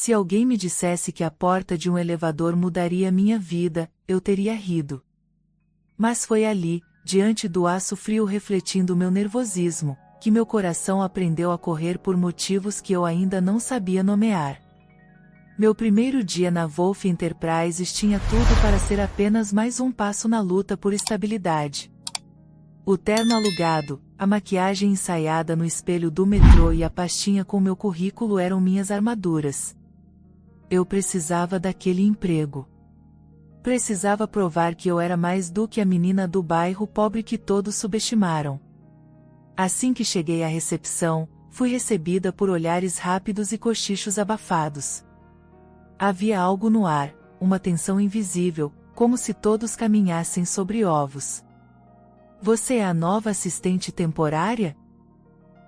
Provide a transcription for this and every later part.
Se alguém me dissesse que a porta de um elevador mudaria minha vida, eu teria rido. Mas foi ali, diante do aço frio refletindo meu nervosismo, que meu coração aprendeu a correr por motivos que eu ainda não sabia nomear. Meu primeiro dia na Wolf Enterprises tinha tudo para ser apenas mais um passo na luta por estabilidade. O terno alugado, a maquiagem ensaiada no espelho do metrô e a pastinha com meu currículo eram minhas armaduras. Eu precisava daquele emprego. Precisava provar que eu era mais do que a menina do bairro pobre que todos subestimaram. Assim que cheguei à recepção, fui recebida por olhares rápidos e cochichos abafados. Havia algo no ar, uma tensão invisível, como se todos caminhassem sobre ovos. "Você é a nova assistente temporária?"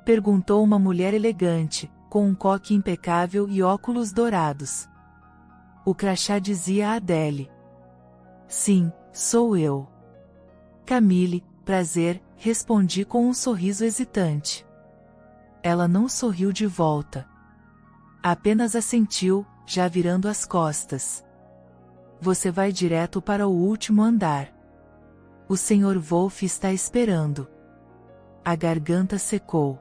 perguntou uma mulher elegante, com um coque impecável e óculos dourados. O crachá dizia Adele. "Sim, sou eu." "Camille, prazer", respondi com um sorriso hesitante. Ela não sorriu de volta. Apenas assentiu, já virando as costas. "Você vai direto para o último andar. O Sr. Wolf está esperando." A garganta secou.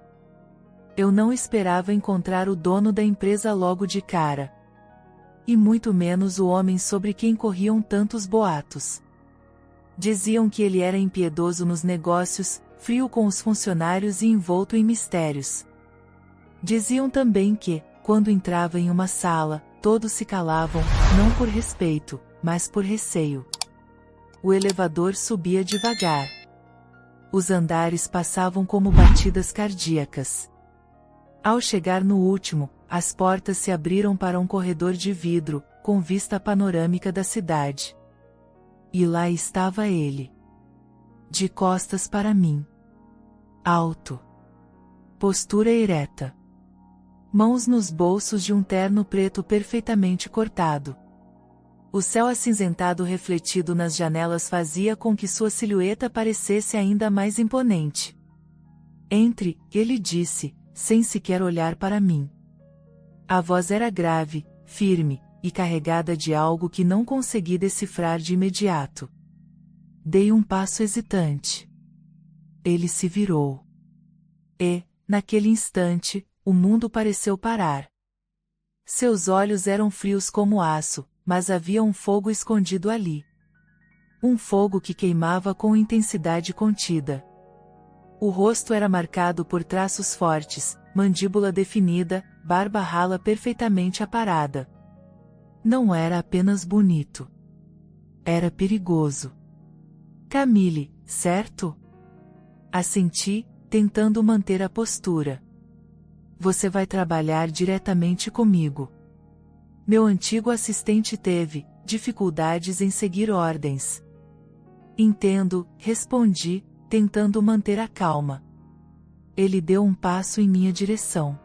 Eu não esperava encontrar o dono da empresa logo de cara. E muito menos o homem sobre quem corriam tantos boatos. Diziam que ele era impiedoso nos negócios, frio com os funcionários e envolto em mistérios. Diziam também que, quando entrava em uma sala, todos se calavam, não por respeito, mas por receio. O elevador subia devagar. Os andares passavam como batidas cardíacas. Ao chegar no último, as portas se abriram para um corredor de vidro, com vista panorâmica da cidade. E lá estava ele. De costas para mim. Alto. Postura ereta. Mãos nos bolsos de um terno preto perfeitamente cortado. O céu acinzentado refletido nas janelas fazia com que sua silhueta parecesse ainda mais imponente. "Entre", ele disse, sem sequer olhar para mim. A voz era grave, firme, e carregada de algo que não consegui decifrar de imediato. Dei um passo hesitante. Ele se virou. E, naquele instante, o mundo pareceu parar. Seus olhos eram frios como aço, mas havia um fogo escondido ali. Um fogo que queimava com intensidade contida. O rosto era marcado por traços fortes, mandíbula definida, barba rala perfeitamente aparada. Não era apenas bonito. Era perigoso. "Camille, certo?" Assenti, tentando manter a postura. "Você vai trabalhar diretamente comigo." Meu antigo assistente teve dificuldades em seguir ordens. "Entendo", respondi, tentando manter a calma. Ele deu um passo em minha direção.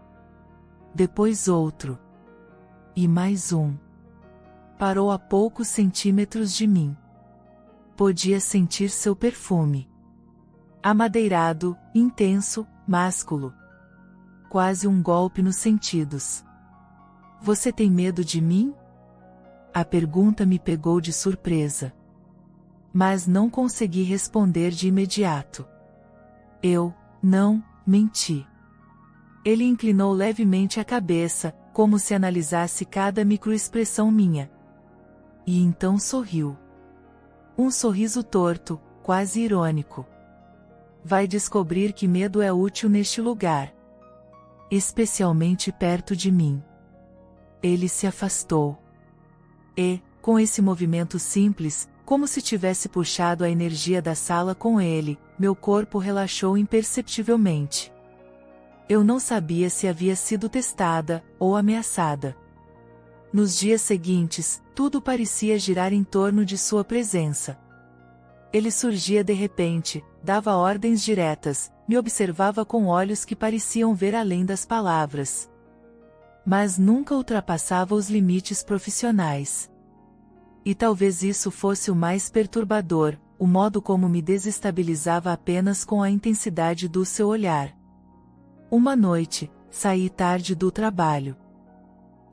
Depois outro. E mais um. Parou a poucos centímetros de mim. Podia sentir seu perfume. Amadeirado, intenso, másculo. Quase um golpe nos sentidos. "Você tem medo de mim?" A pergunta me pegou de surpresa. Mas não consegui responder de imediato. Não, menti. Ele inclinou levemente a cabeça, como se analisasse cada microexpressão minha. E então sorriu. Um sorriso torto, quase irônico. "Vai descobrir que medo é útil neste lugar. Especialmente perto de mim." Ele se afastou. E, com esse movimento simples, como se tivesse puxado a energia da sala com ele, meu corpo relaxou imperceptivelmente. Eu não sabia se havia sido testada, ou ameaçada. Nos dias seguintes, tudo parecia girar em torno de sua presença. Ele surgia de repente, dava ordens diretas, me observava com olhos que pareciam ver além das palavras. Mas nunca ultrapassava os limites profissionais. E talvez isso fosse o mais perturbador, o modo como me desestabilizava apenas com a intensidade do seu olhar. Uma noite, saí tarde do trabalho.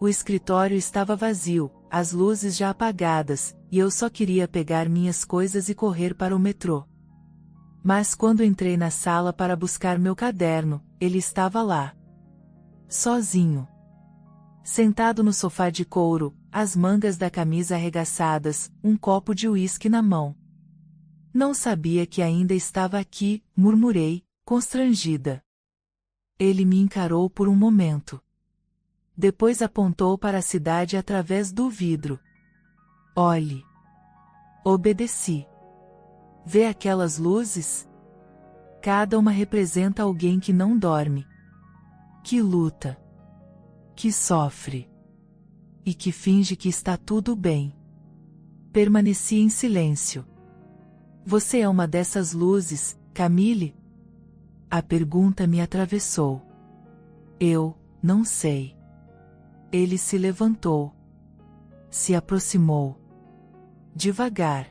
O escritório estava vazio, as luzes já apagadas, e eu só queria pegar minhas coisas e correr para o metrô. Mas quando entrei na sala para buscar meu caderno, ele estava lá. Sozinho. Sentado no sofá de couro, as mangas da camisa arregaçadas, um copo de uísque na mão. Não sabia que ainda estava aqui, murmurei, constrangida. Ele me encarou por um momento. Depois apontou para a cidade através do vidro. Olhe. Obedeci. Vê aquelas luzes? Cada uma representa alguém que não dorme. Que luta. Que sofre. E que finge que está tudo bem. Permaneci em silêncio. Você é uma dessas luzes, Camille? A pergunta me atravessou. Eu, não sei. Ele se levantou. Se aproximou. Devagar.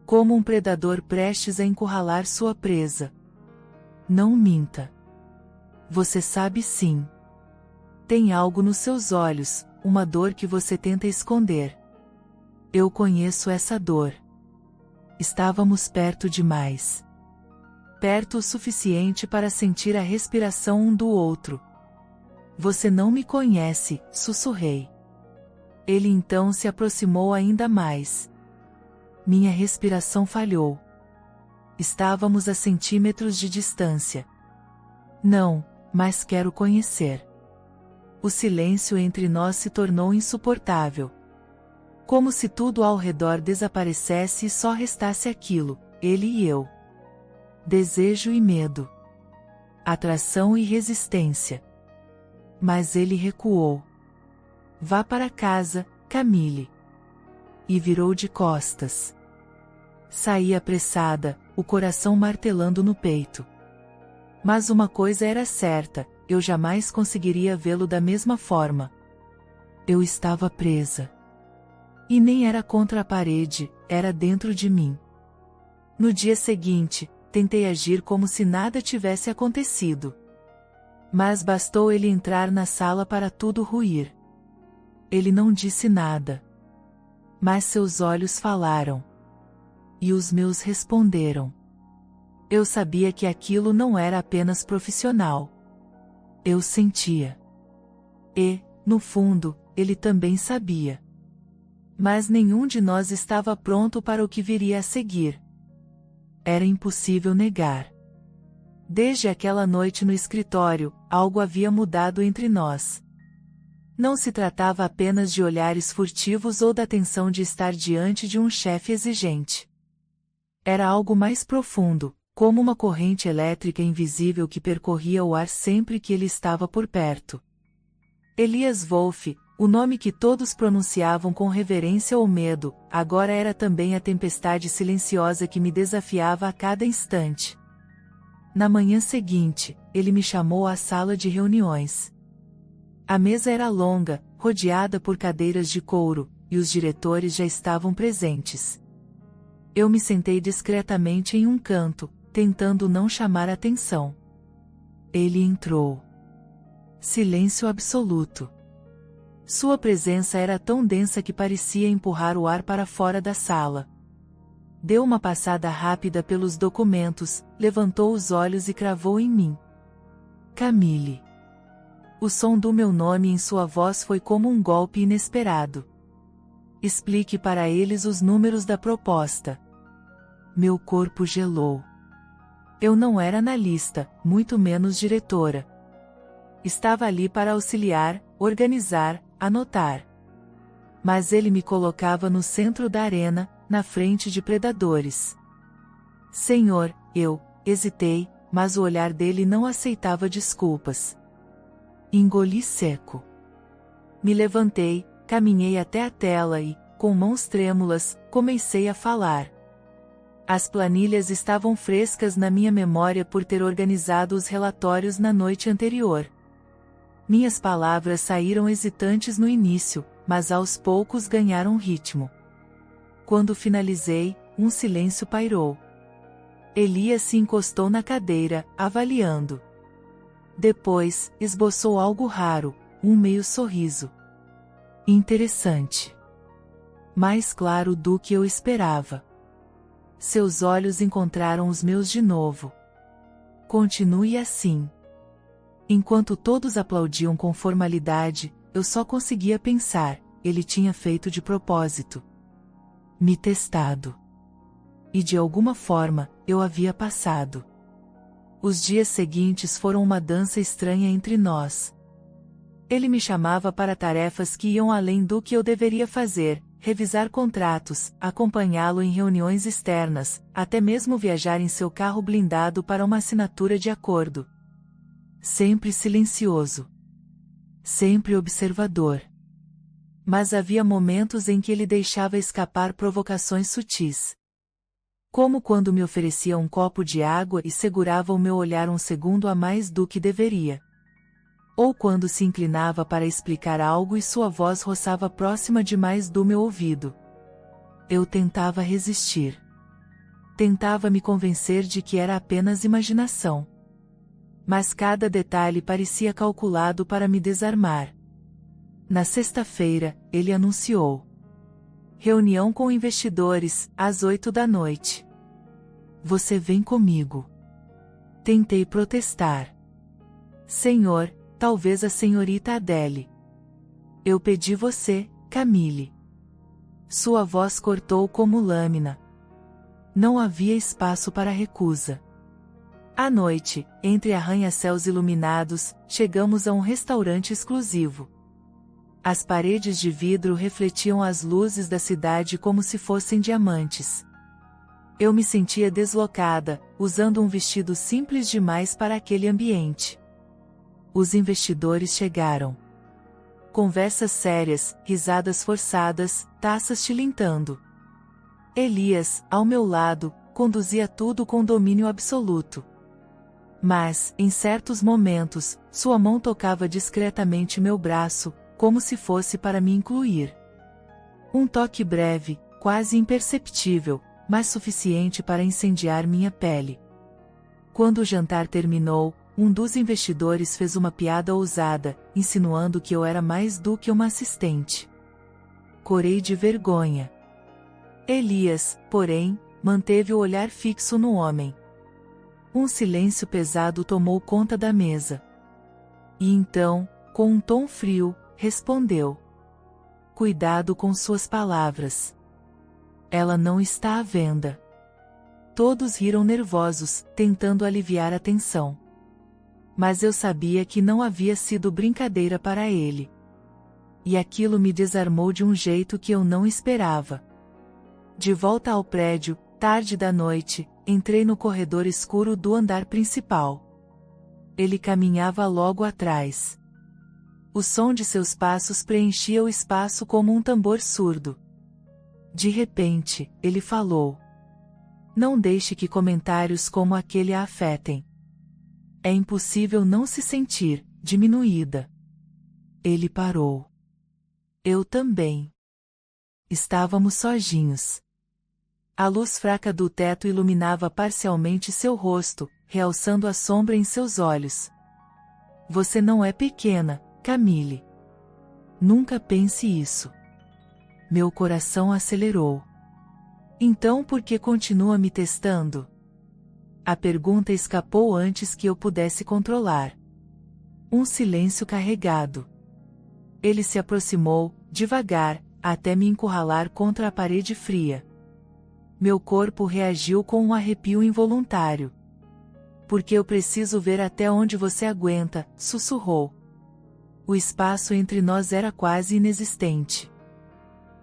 Como um predador prestes a encurralar sua presa. Não minta. Você sabe sim. Tem algo nos seus olhos, uma dor que você tenta esconder. Eu conheço essa dor. Estávamos perto demais. Perto o suficiente para sentir a respiração um do outro. Você não me conhece, sussurrei. Ele então se aproximou ainda mais. Minha respiração falhou. Estávamos a centímetros de distância. Não, mas quero conhecer. O silêncio entre nós se tornou insuportável. Como se tudo ao redor desaparecesse e só restasse aquilo, ele e eu. Desejo e medo. Atração e resistência. Mas ele recuou. Vá para casa, Camille. E virou de costas. Saí apressada, o coração martelando no peito. Mas uma coisa era certa, eu jamais conseguiria vê-lo da mesma forma. Eu estava presa. E nem era contra a parede, era dentro de mim. No dia seguinte, tentei agir como se nada tivesse acontecido. Mas bastou ele entrar na sala para tudo ruir. Ele não disse nada. Mas seus olhos falaram. E os meus responderam. Eu sabia que aquilo não era apenas profissional. Eu sentia. E, no fundo, ele também sabia. Mas nenhum de nós estava pronto para o que viria a seguir. Era impossível negar. Desde aquela noite no escritório, algo havia mudado entre nós. Não se tratava apenas de olhares furtivos ou da tensão de estar diante de um chefe exigente. Era algo mais profundo, como uma corrente elétrica invisível que percorria o ar sempre que ele estava por perto. Elias Wolff, o nome que todos pronunciavam com reverência ou medo, agora era também a tempestade silenciosa que me desafiava a cada instante. Na manhã seguinte, ele me chamou à sala de reuniões. A mesa era longa, rodeada por cadeiras de couro, e os diretores já estavam presentes. Eu me sentei discretamente em um canto, tentando não chamar atenção. Ele entrou. Silêncio absoluto. Sua presença era tão densa que parecia empurrar o ar para fora da sala. Deu uma passada rápida pelos documentos, levantou os olhos e cravou em mim. Camille. O som do meu nome em sua voz foi como um golpe inesperado. Explique para eles os números da proposta. Meu corpo gelou. Eu não era analista, muito menos diretora. Estava ali para auxiliar, organizar, anotar. Mas ele me colocava no centro da arena, na frente de predadores. Senhor, eu hesitei, mas o olhar dele não aceitava desculpas. Engoli seco. Me levantei, caminhei até a tela e, com mãos trêmulas, comecei a falar. As planilhas estavam frescas na minha memória por ter organizado os relatórios na noite anterior. Minhas palavras saíram hesitantes no início, mas aos poucos ganharam ritmo. Quando finalizei, um silêncio pairou. Elias se encostou na cadeira, avaliando. Depois, esboçou algo raro, um meio sorriso. Interessante. Mais claro do que eu esperava. Seus olhos encontraram os meus de novo. Continue assim. Enquanto todos aplaudiam com formalidade, eu só conseguia pensar, ele tinha feito de propósito. Me testado. E de alguma forma, eu havia passado. Os dias seguintes foram uma dança estranha entre nós. Ele me chamava para tarefas que iam além do que eu deveria fazer, revisar contratos, acompanhá-lo em reuniões externas, até mesmo viajar em seu carro blindado para uma assinatura de acordo. Sempre silencioso. Sempre observador. Mas havia momentos em que ele deixava escapar provocações sutis. Como quando me oferecia um copo de água e segurava o meu olhar um segundo a mais do que deveria. Ou quando se inclinava para explicar algo e sua voz roçava próxima demais do meu ouvido. Eu tentava resistir. Tentava me convencer de que era apenas imaginação. Mas cada detalhe parecia calculado para me desarmar. Na sexta-feira, ele anunciou: reunião com investidores, às 8 da noite. Você vem comigo. Tentei protestar. Senhor, talvez a senhorita Adele. Eu pedi você, Camille. Sua voz cortou como lâmina. Não havia espaço para recusa. À noite, entre arranha-céus iluminados, chegamos a um restaurante exclusivo. As paredes de vidro refletiam as luzes da cidade como se fossem diamantes. Eu me sentia deslocada, usando um vestido simples demais para aquele ambiente. Os investidores chegaram. Conversas sérias, risadas forçadas, taças tilintando. Elias, ao meu lado, conduzia tudo com domínio absoluto. Mas, em certos momentos, sua mão tocava discretamente meu braço, como se fosse para me incluir. Um toque breve, quase imperceptível, mas suficiente para incendiar minha pele. Quando o jantar terminou, um dos investidores fez uma piada ousada, insinuando que eu era mais do que uma assistente. Corei de vergonha. Elias, porém, manteve o olhar fixo no homem. Um silêncio pesado tomou conta da mesa. E então, com um tom frio, respondeu: cuidado com suas palavras. Ela não está à venda. Todos riram nervosos, tentando aliviar a tensão. Mas eu sabia que não havia sido brincadeira para ele. E aquilo me desarmou de um jeito que eu não esperava. De volta ao prédio, tarde da noite, entrei no corredor escuro do andar principal. Ele caminhava logo atrás. O som de seus passos preenchia o espaço como um tambor surdo. De repente, ele falou: não deixe que comentários como aquele a afetem. É impossível não se sentir diminuída. Ele parou. Eu também. Estávamos sozinhos. A luz fraca do teto iluminava parcialmente seu rosto, realçando a sombra em seus olhos. Você não é pequena, Camille. Nunca pense isso. Meu coração acelerou. Então por que continua me testando? A pergunta escapou antes que eu pudesse controlar. Um silêncio carregado. Ele se aproximou, devagar, até me encurralar contra a parede fria. Meu corpo reagiu com um arrepio involuntário. Porque eu preciso ver até onde você aguenta, sussurrou. O espaço entre nós era quase inexistente.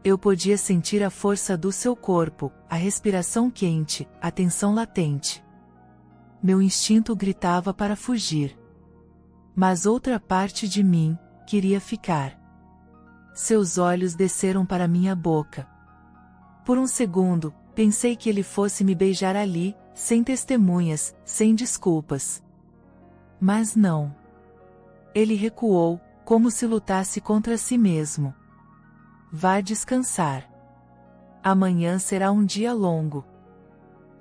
Eu podia sentir a força do seu corpo, a respiração quente, a tensão latente. Meu instinto gritava para fugir. Mas outra parte de mim queria ficar. Seus olhos desceram para minha boca. Por um segundo, pensei que ele fosse me beijar ali, sem testemunhas, sem desculpas. Mas não. Ele recuou, como se lutasse contra si mesmo. Vá descansar. Amanhã será um dia longo.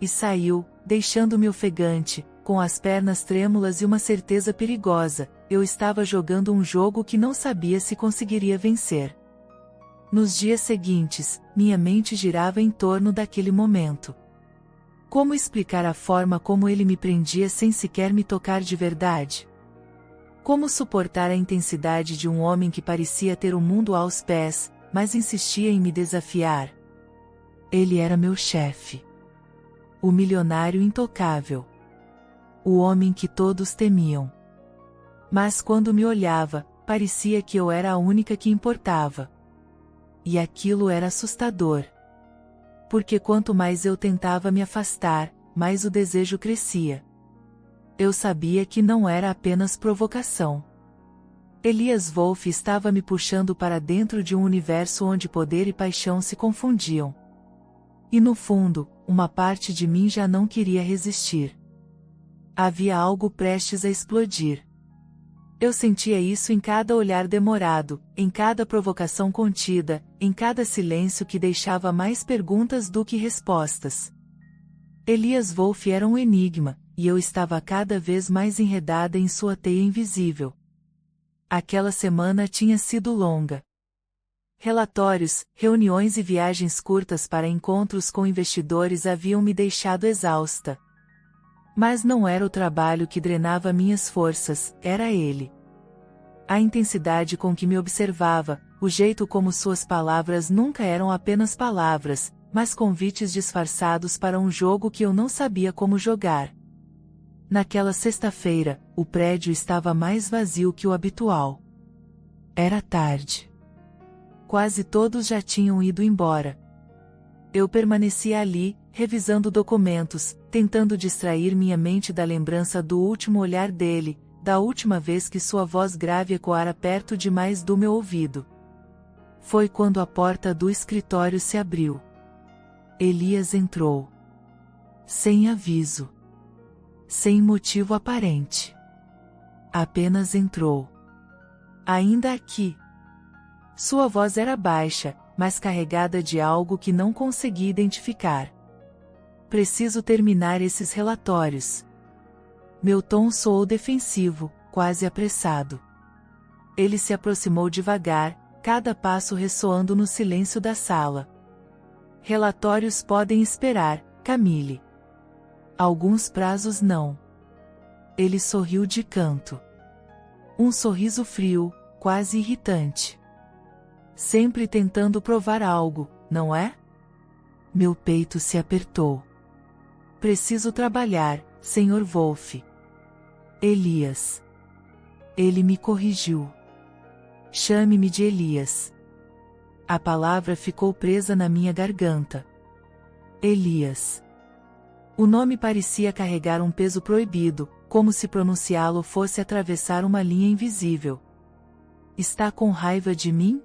E saiu, deixando-me ofegante, com as pernas trêmulas e uma certeza perigosa. Eu estava jogando um jogo que não sabia se conseguiria vencer. Nos dias seguintes, minha mente girava em torno daquele momento. Como explicar a forma como ele me prendia sem sequer me tocar de verdade? Como suportar a intensidade de um homem que parecia ter o mundo aos pés, mas insistia em me desafiar? Ele era meu chefe. O milionário intocável. O homem que todos temiam. Mas quando me olhava, parecia que eu era a única que importava. E aquilo era assustador. Porque quanto mais eu tentava me afastar, mais o desejo crescia. Eu sabia que não era apenas provocação. Elias Wolff estava me puxando para dentro de um universo onde poder e paixão se confundiam. E no fundo, uma parte de mim já não queria resistir. Havia algo prestes a explodir. Eu sentia isso em cada olhar demorado, em cada provocação contida, em cada silêncio que deixava mais perguntas do que respostas. Elias Wolff era um enigma, e eu estava cada vez mais enredada em sua teia invisível. Aquela semana tinha sido longa. Relatórios, reuniões e viagens curtas para encontros com investidores haviam me deixado exausta. Mas não era o trabalho que drenava minhas forças, era ele. A intensidade com que me observava, o jeito como suas palavras nunca eram apenas palavras, mas convites disfarçados para um jogo que eu não sabia como jogar. Naquela sexta-feira, o prédio estava mais vazio que o habitual. Era tarde. Quase todos já tinham ido embora. Eu permanecia ali, revisando documentos, tentando distrair minha mente da lembrança do último olhar dele, da última vez que sua voz grave ecoara perto demais do meu ouvido. Foi quando a porta do escritório se abriu. Elias entrou. Sem aviso. Sem motivo aparente. Apenas entrou. Ainda aqui. Sua voz era baixa, mas carregada de algo que não consegui identificar. Preciso terminar esses relatórios. Meu tom soou defensivo, quase apressado. Ele se aproximou devagar, cada passo ressoando no silêncio da sala. Relatórios podem esperar, Camille. Alguns prazos não. Ele sorriu de canto. Um sorriso frio, quase irritante. Sempre tentando provar algo, não é? Meu peito se apertou. Preciso trabalhar, Sr. Wolff. Elias. Ele me corrigiu. Chame-me de Elias. A palavra ficou presa na minha garganta. Elias. O nome parecia carregar um peso proibido, como se pronunciá-lo fosse atravessar uma linha invisível. Está com raiva de mim?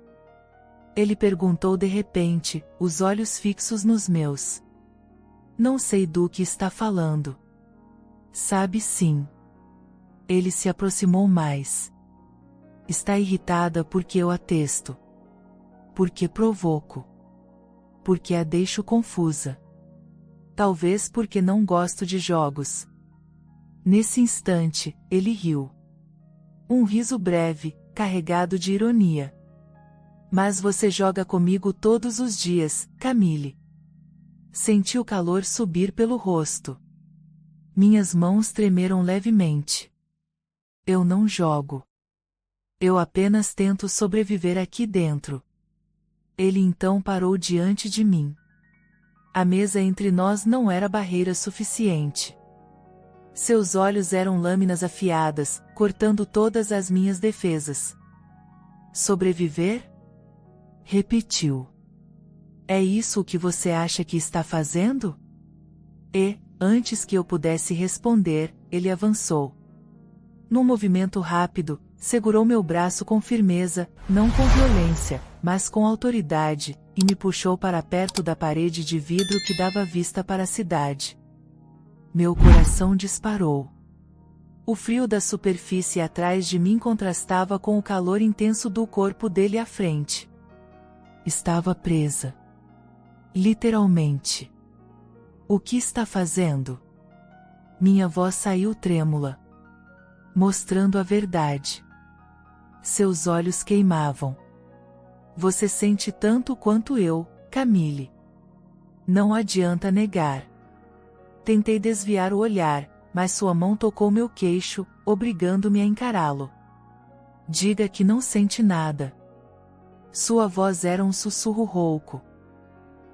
Ele perguntou de repente, os olhos fixos nos meus. Não sei do que está falando. Sabe sim. Ele se aproximou mais. Está irritada porque eu a testo. Porque provoco. Porque a deixo confusa. Talvez porque não gosto de jogos. Nesse instante, ele riu. Um riso breve, carregado de ironia. Mas você joga comigo todos os dias, Camille. Senti o calor subir pelo rosto. Minhas mãos tremeram levemente. Eu não jogo. Eu apenas tento sobreviver aqui dentro. Ele então parou diante de mim. A mesa entre nós não era barreira suficiente. Seus olhos eram lâminas afiadas, cortando todas as minhas defesas. Sobreviver? Repetiu. É isso o que você acha que está fazendo? E, antes que eu pudesse responder, ele avançou. Num movimento rápido, segurou meu braço com firmeza, não com violência, mas com autoridade, e me puxou para perto da parede de vidro que dava vista para a cidade. Meu coração disparou. O frio da superfície atrás de mim contrastava com o calor intenso do corpo dele à frente. Estava presa. Literalmente. O que está fazendo? Minha voz saiu trêmula. Mostrando a verdade. Seus olhos queimavam. Você sente tanto quanto eu, Camille. Não adianta negar. Tentei desviar o olhar, mas sua mão tocou meu queixo, obrigando-me a encará-lo. Diga que não sente nada. Sua voz era um sussurro rouco.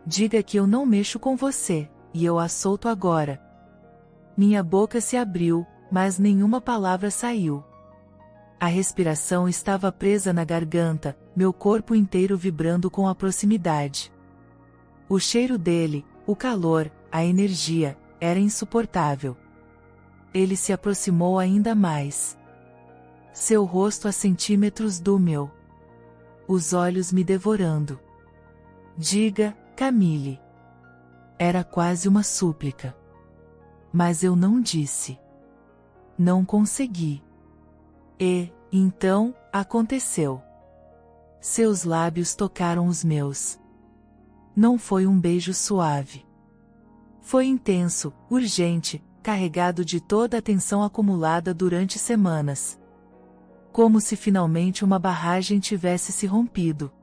Diga que eu não mexo com você, e eu a solto agora. Minha boca se abriu, mas nenhuma palavra saiu. A respiração estava presa na garganta, meu corpo inteiro vibrando com a proximidade. O cheiro dele, o calor, a energia, era insuportável. Ele se aproximou ainda mais. Seu rosto a centímetros do meu. Os olhos me devorando. Diga, Camille. Era quase uma súplica. Mas eu não disse. Não consegui. E, então, aconteceu. Seus lábios tocaram os meus. Não foi um beijo suave. Foi intenso, urgente, carregado de toda a tensão acumulada durante semanas. Como se finalmente uma barragem tivesse se rompido.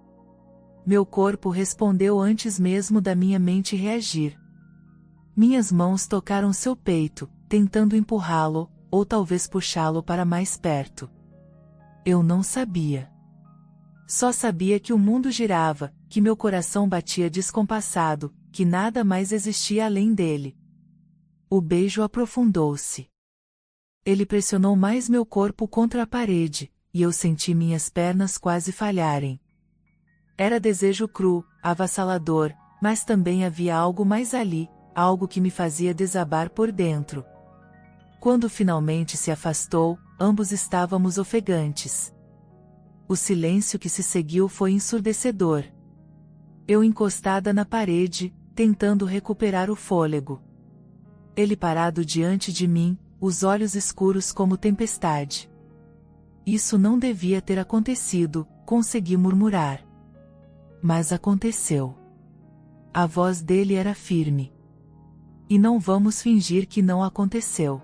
Meu corpo respondeu antes mesmo da minha mente reagir. Minhas mãos tocaram seu peito, tentando empurrá-lo, ou talvez puxá-lo para mais perto. Eu não sabia. Só sabia que o mundo girava, que meu coração batia descompassado, que nada mais existia além dele. O beijo aprofundou-se. Ele pressionou mais meu corpo contra a parede, e eu senti minhas pernas quase falharem. Era desejo cru, avassalador, mas também havia algo mais ali, algo que me fazia desabar por dentro. Quando finalmente se afastou, ambos estávamos ofegantes. O silêncio que se seguiu foi ensurdecedor. Eu encostada na parede, tentando recuperar o fôlego. Ele parado diante de mim, os olhos escuros como tempestade. Isso não devia ter acontecido, consegui murmurar. Mas aconteceu. A voz dele era firme. E não vamos fingir que não aconteceu.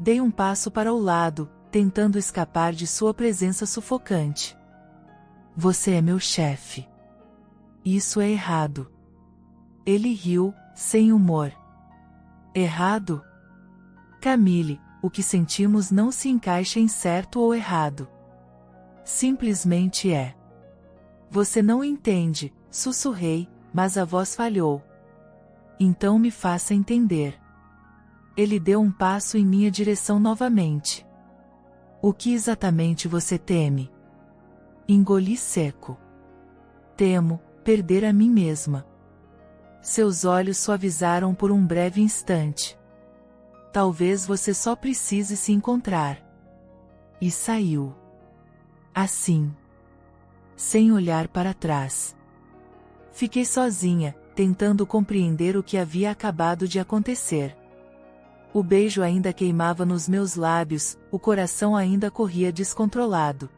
Dei um passo para o lado, tentando escapar de sua presença sufocante. Você é meu chefe. Isso é errado. Ele riu, sem humor. Errado? Camille, o que sentimos não se encaixa em certo ou errado. Simplesmente é. Você não entende, sussurrei, mas a voz falhou. Então me faça entender. Ele deu um passo em minha direção novamente. O que exatamente você teme? Engoli seco. Temo perder a mim mesma. Seus olhos suavizaram por um breve instante. Talvez você só precise se encontrar. E saiu. Assim. Sem olhar para trás. Fiquei sozinha, tentando compreender o que havia acabado de acontecer. O beijo ainda queimava nos meus lábios, o coração ainda corria descontrolado.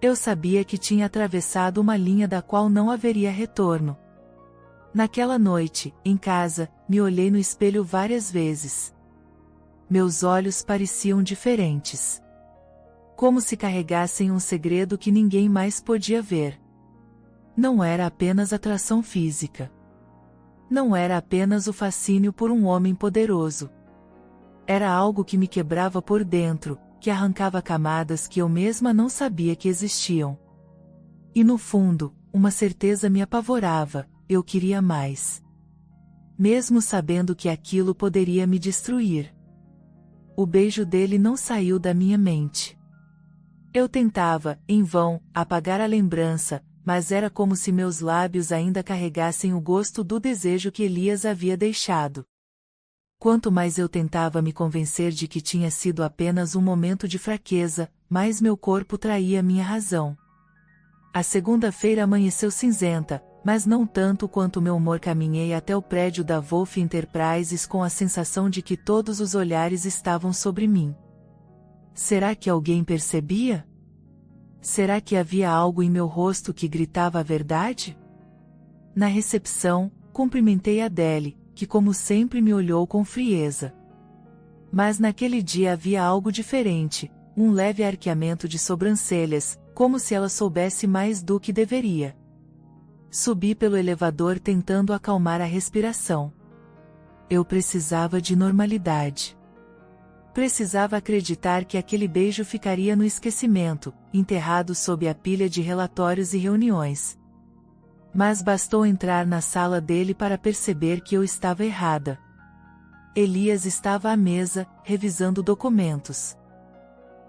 Eu sabia que tinha atravessado uma linha da qual não haveria retorno. Naquela noite, em casa, me olhei no espelho várias vezes. Meus olhos pareciam diferentes. Como se carregassem um segredo que ninguém mais podia ver. Não era apenas atração física. Não era apenas o fascínio por um homem poderoso. Era algo que me quebrava por dentro, que arrancava camadas que eu mesma não sabia que existiam. E no fundo, uma certeza me apavorava, eu queria mais. Mesmo sabendo que aquilo poderia me destruir. O beijo dele não saiu da minha mente. Eu tentava, em vão, apagar a lembrança, mas era como se meus lábios ainda carregassem o gosto do desejo que Elias havia deixado. Quanto mais eu tentava me convencer de que tinha sido apenas um momento de fraqueza, mais meu corpo traía minha razão. A segunda-feira amanheceu cinzenta, mas não tanto quanto meu humor. Caminhei até o prédio da Wolf Enterprises com a sensação de que todos os olhares estavam sobre mim. Será que alguém percebia? Será que havia algo em meu rosto que gritava a verdade? Na recepção, cumprimentei Adele, que como sempre me olhou com frieza. Mas naquele dia havia algo diferente, um leve arqueamento de sobrancelhas, como se ela soubesse mais do que deveria. Subi pelo elevador tentando acalmar a respiração. Eu precisava de normalidade. Precisava acreditar que aquele beijo ficaria no esquecimento, enterrado sob a pilha de relatórios e reuniões. Mas bastou entrar na sala dele para perceber que eu estava errada. Elias estava à mesa, revisando documentos.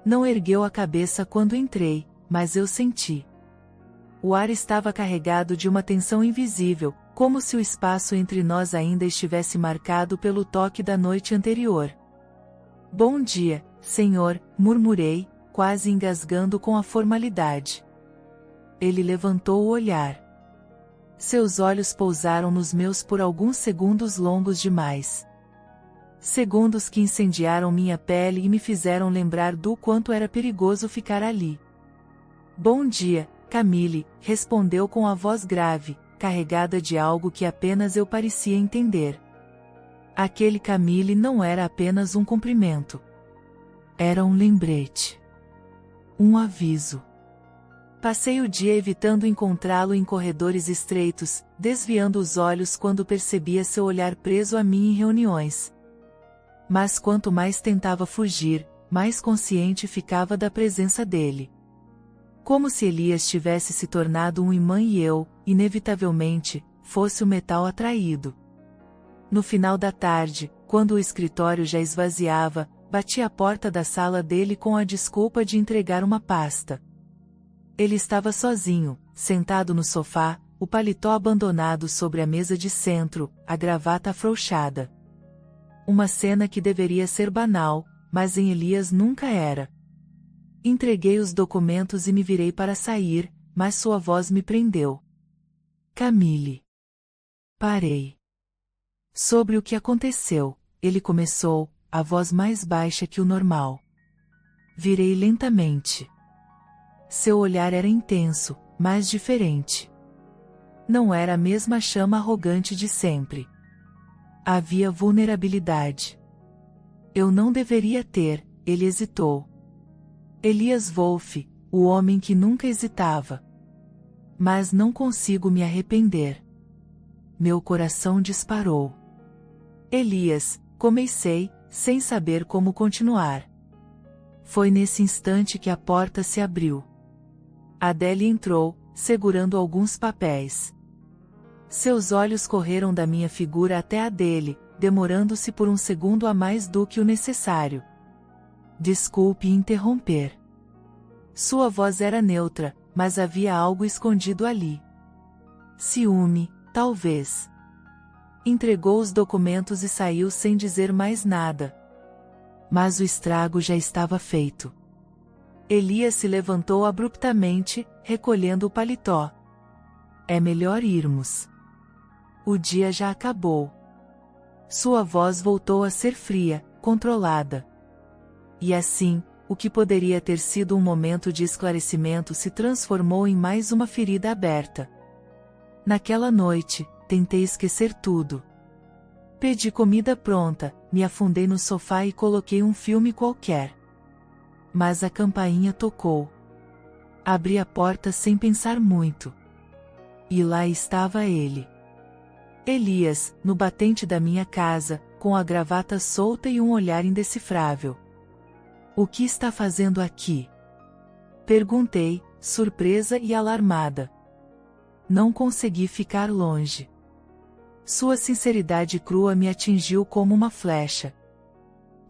Não ergueu a cabeça quando entrei, mas eu senti. O ar estava carregado de uma tensão invisível, como se o espaço entre nós ainda estivesse marcado pelo toque da noite anterior. Bom dia, senhor, murmurei, quase engasgando com a formalidade. Ele levantou o olhar. Seus olhos pousaram nos meus por alguns segundos longos demais. Segundos que incendiaram minha pele e me fizeram lembrar do quanto era perigoso ficar ali. Bom dia, Camille, respondeu com a voz grave, carregada de algo que apenas eu parecia entender. Aquele Camille não era apenas um cumprimento. Era um lembrete. Um aviso. Passei o dia evitando encontrá-lo em corredores estreitos, desviando os olhos quando percebia seu olhar preso a mim em reuniões. Mas quanto mais tentava fugir, mais consciente ficava da presença dele. Como se Elias tivesse se tornado um imã e eu, inevitavelmente, fosse o metal atraído. No final da tarde, quando o escritório já esvaziava, bati à porta da sala dele com a desculpa de entregar uma pasta. Ele estava sozinho, sentado no sofá, o paletó abandonado sobre a mesa de centro, a gravata afrouxada. Uma cena que deveria ser banal, mas em Elias nunca era. Entreguei os documentos e me virei para sair, mas sua voz me prendeu. Camille. Parei. Sobre o que aconteceu, ele começou, a voz mais baixa que o normal. Virei lentamente. Seu olhar era intenso, mas diferente. Não era a mesma chama arrogante de sempre. Havia vulnerabilidade. Eu não deveria ter, ele hesitou. Elias Wolff, o homem que nunca hesitava. Mas não consigo me arrepender. Meu coração disparou. Elias, comecei, sem saber como continuar. Foi nesse instante que a porta se abriu. Adele entrou, segurando alguns papéis. Seus olhos correram da minha figura até a dele, demorando-se por um segundo a mais do que o necessário. Desculpe interromper. Sua voz era neutra, mas havia algo escondido ali. Ciúme, talvez. Entregou os documentos e saiu sem dizer mais nada. Mas o estrago já estava feito. Elias se levantou abruptamente, recolhendo o paletó. É melhor irmos. O dia já acabou. Sua voz voltou a ser fria, controlada. E assim, o que poderia ter sido um momento de esclarecimento se transformou em mais uma ferida aberta. Naquela noite, tentei esquecer tudo. Pedi comida pronta, me afundei no sofá e coloquei um filme qualquer. Mas a campainha tocou. Abri a porta sem pensar muito. E lá estava ele. Elias, no batente da minha casa, com a gravata solta e um olhar indecifrável. O que está fazendo aqui? Perguntei, surpresa e alarmada. Não consegui ficar longe. Sua sinceridade crua me atingiu como uma flecha.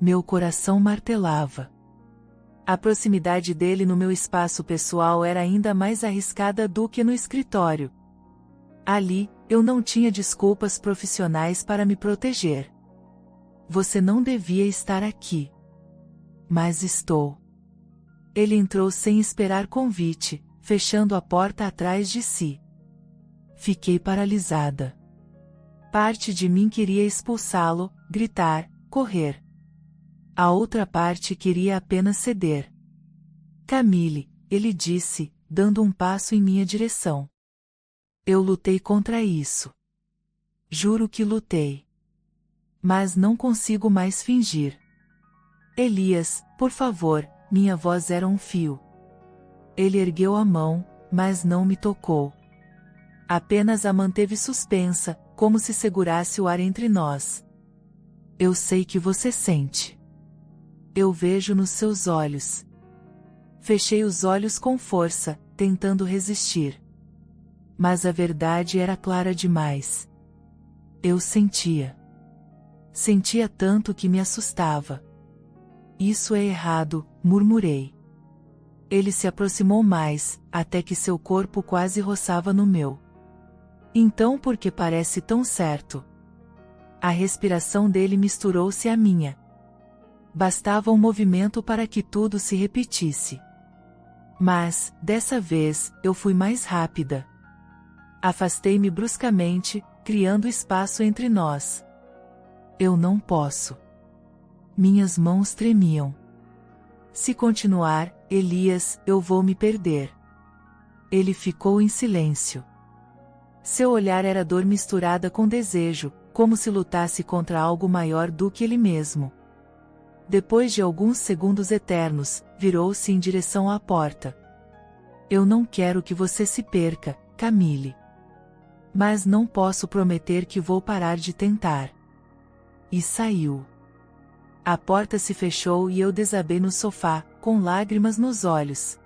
Meu coração martelava. A proximidade dele no meu espaço pessoal era ainda mais arriscada do que no escritório. Ali, eu não tinha desculpas profissionais para me proteger. Você não devia estar aqui. Mas estou. Ele entrou sem esperar convite, fechando a porta atrás de si. Fiquei paralisada. Parte de mim queria expulsá-lo, gritar, correr. A outra parte queria apenas ceder. Camille, ele disse, dando um passo em minha direção. Eu lutei contra isso. Juro que lutei. Mas não consigo mais fingir. Elias, por favor, minha voz era um fio. Ele ergueu a mão, mas não me tocou. Apenas a manteve suspensa, como se segurasse o ar entre nós. Eu sei que você sente. Eu vejo nos seus olhos. Fechei os olhos com força, tentando resistir. Mas a verdade era clara demais. Eu sentia. Sentia tanto que me assustava. Isso é errado, murmurei. Ele se aproximou mais, até que seu corpo quase roçava no meu. Então por que parece tão certo? A respiração dele misturou-se à minha. Bastava um movimento para que tudo se repetisse. Mas, dessa vez, eu fui mais rápida. Afastei-me bruscamente, criando espaço entre nós. Eu não posso. Minhas mãos tremiam. Se continuar, Elias, eu vou me perder. Ele ficou em silêncio. Seu olhar era dor misturada com desejo, como se lutasse contra algo maior do que ele mesmo. Depois de alguns segundos eternos, virou-se em direção à porta. Eu não quero que você se perca, Camille. Mas não posso prometer que vou parar de tentar. E saiu. A porta se fechou e eu desabei no sofá, com lágrimas nos olhos.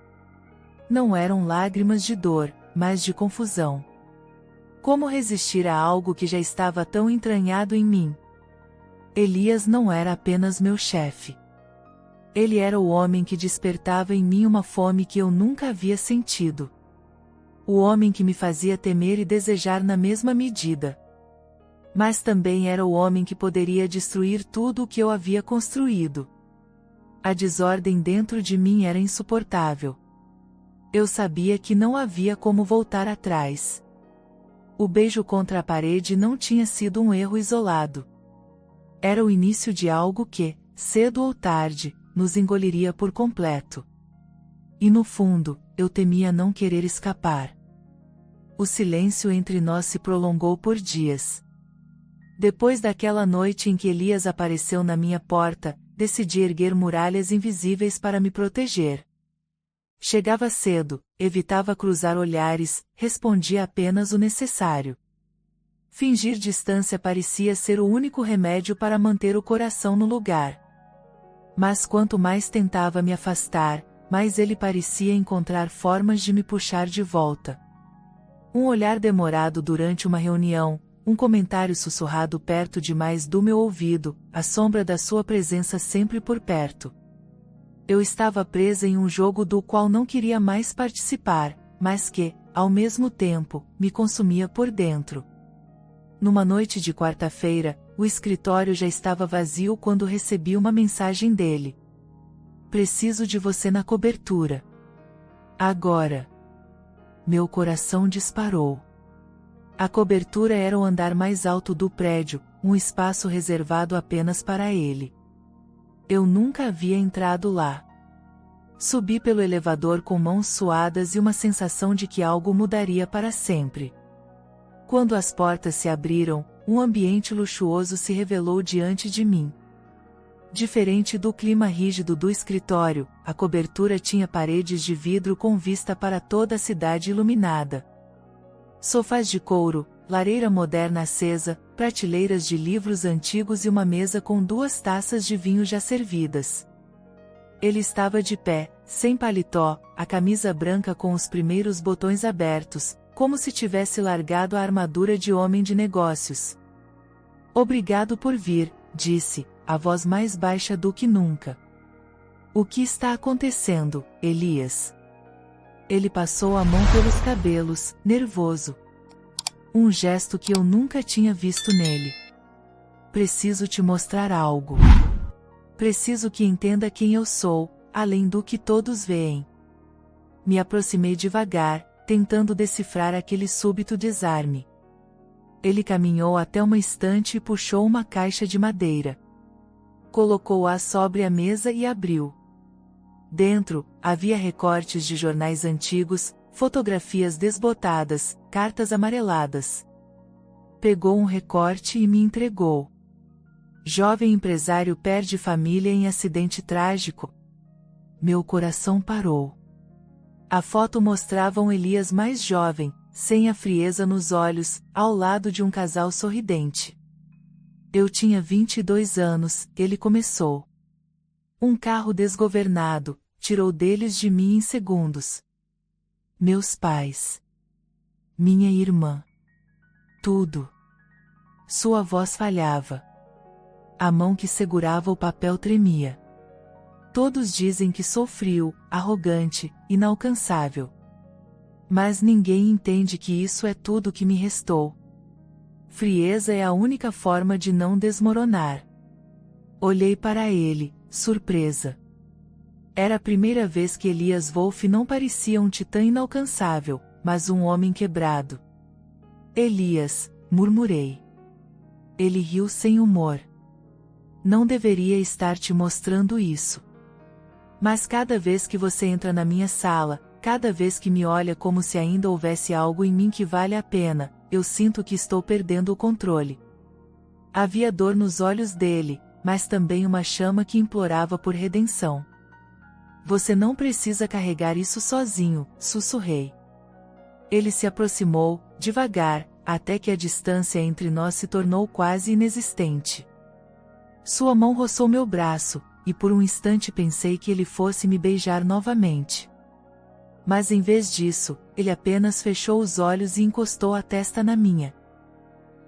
Não eram lágrimas de dor, mas de confusão. Como resistir a algo que já estava tão entranhado em mim? Elias não era apenas meu chefe. Ele era o homem que despertava em mim uma fome que eu nunca havia sentido. O homem que me fazia temer e desejar na mesma medida. Mas também era o homem que poderia destruir tudo o que eu havia construído. A desordem dentro de mim era insuportável. Eu sabia que não havia como voltar atrás. O beijo contra a parede não tinha sido um erro isolado. Era o início de algo que, cedo ou tarde, nos engoliria por completo. E no fundo, eu temia não querer escapar. O silêncio entre nós se prolongou por dias. Depois daquela noite em que Elias apareceu na minha porta, decidi erguer muralhas invisíveis para me proteger. Chegava cedo, evitava cruzar olhares, respondia apenas o necessário. Fingir distância parecia ser o único remédio para manter o coração no lugar. Mas quanto mais tentava me afastar, mais ele parecia encontrar formas de me puxar de volta. Um olhar demorado durante uma reunião, um comentário sussurrado perto demais do meu ouvido, a sombra da sua presença sempre por perto. Eu estava presa em um jogo do qual não queria mais participar, mas que, ao mesmo tempo, me consumia por dentro. Numa noite de quarta-feira, o escritório já estava vazio quando recebi uma mensagem dele. Preciso de você na cobertura. Agora. Meu coração disparou. A cobertura era o andar mais alto do prédio, um espaço reservado apenas para ele. Eu nunca havia entrado lá. Subi pelo elevador com mãos suadas e uma sensação de que algo mudaria para sempre. Quando as portas se abriram, um ambiente luxuoso se revelou diante de mim. Diferente do clima rígido do escritório, a cobertura tinha paredes de vidro com vista para toda a cidade iluminada. Sofás de couro, lareira moderna acesa, prateleiras de livros antigos e uma mesa com 2 taças de vinho já servidas. Ele estava de pé, sem paletó, a camisa branca com os primeiros botões abertos, como se tivesse largado a armadura de homem de negócios. Obrigado por vir, disse, a voz mais baixa do que nunca. O que está acontecendo, Elias? Ele passou a mão pelos cabelos, nervoso. Um gesto que eu nunca tinha visto nele. Preciso te mostrar algo. Preciso que entenda quem eu sou, além do que todos veem. Me aproximei devagar, tentando decifrar aquele súbito desarme. Ele caminhou até uma estante e puxou uma caixa de madeira. Colocou-a sobre a mesa e abriu. Dentro, havia recortes de jornais antigos, fotografias desbotadas, cartas amareladas. Pegou um recorte e me entregou. Jovem empresário perde família em acidente trágico. Meu coração parou. A foto mostrava um Elias mais jovem, sem a frieza nos olhos, ao lado de um casal sorridente. Eu tinha 22 anos, ele começou. Um carro desgovernado, tirou deles de mim em segundos. Meus pais. Minha irmã. Tudo. Sua voz falhava. A mão que segurava o papel tremia. Todos dizem que sou frio, arrogante, inalcançável. Mas ninguém entende que isso é tudo que me restou. Frieza é a única forma de não desmoronar. Olhei para ele, surpresa. Era a primeira vez que Elias Wolff não parecia um titã inalcançável, mas um homem quebrado. Elias, murmurei. Ele riu sem humor. Não deveria estar te mostrando isso. Mas cada vez que você entra na minha sala, cada vez que me olha como se ainda houvesse algo em mim que vale a pena, eu sinto que estou perdendo o controle. Havia dor nos olhos dele, mas também uma chama que implorava por redenção. Você não precisa carregar isso sozinho, sussurrei. Ele se aproximou, devagar, até que a distância entre nós se tornou quase inexistente. Sua mão roçou meu braço, e por um instante pensei que ele fosse me beijar novamente. Mas em vez disso, ele apenas fechou os olhos e encostou a testa na minha.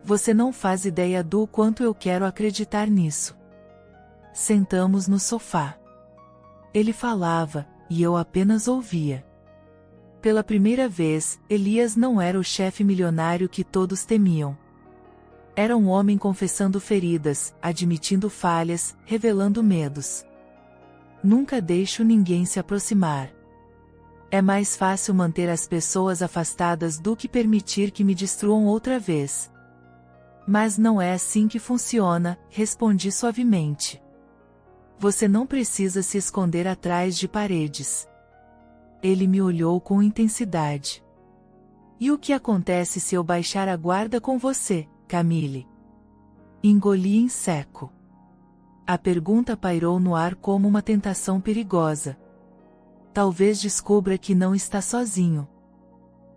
Você não faz ideia do quanto eu quero acreditar nisso. Sentamos no sofá. Ele falava, e eu apenas ouvia. Pela primeira vez, Elias não era o chefe milionário que todos temiam. Era um homem confessando feridas, admitindo falhas, revelando medos. Nunca deixo ninguém se aproximar. É mais fácil manter as pessoas afastadas do que permitir que me destruam outra vez. Mas não é assim que funciona, respondi suavemente. Você não precisa se esconder atrás de paredes. Ele me olhou com intensidade. E o que acontece se eu baixar a guarda com você, Camille? Engoli em seco. A pergunta pairou no ar como uma tentação perigosa. Talvez descubra que não está sozinho.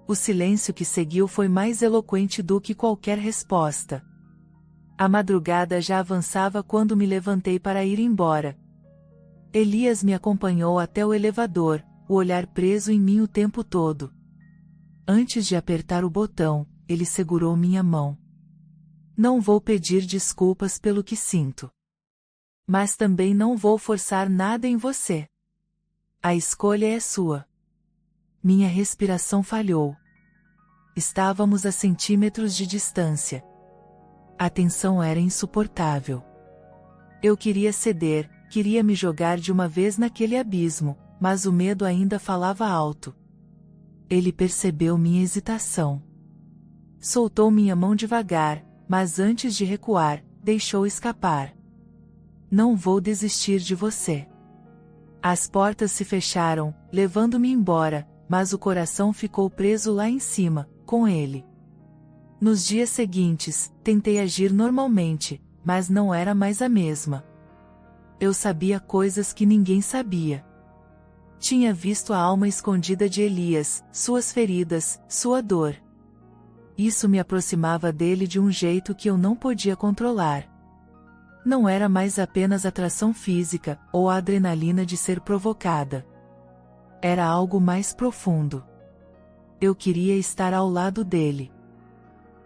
O silêncio que seguiu foi mais eloquente do que qualquer resposta. A madrugada já avançava quando me levantei para ir embora. Elias me acompanhou até o elevador, o olhar preso em mim o tempo todo. Antes de apertar o botão, ele segurou minha mão. Não vou pedir desculpas pelo que sinto. Mas também não vou forçar nada em você. A escolha é sua. Minha respiração falhou. Estávamos a centímetros de distância. A tensão era insuportável. Eu queria ceder, queria me jogar de uma vez naquele abismo, mas o medo ainda falava alto. Ele percebeu minha hesitação. Soltou minha mão devagar, mas antes de recuar, deixou escapar. Não vou desistir de você. As portas se fecharam, levando-me embora, mas o coração ficou preso lá em cima, com ele. Nos dias seguintes, tentei agir normalmente, mas não era mais a mesma. Eu sabia coisas que ninguém sabia. Tinha visto a alma escondida de Elias, suas feridas, sua dor. Isso me aproximava dele de um jeito que eu não podia controlar. Não era mais apenas atração física, ou a adrenalina de ser provocada. Era algo mais profundo. Eu queria estar ao lado dele.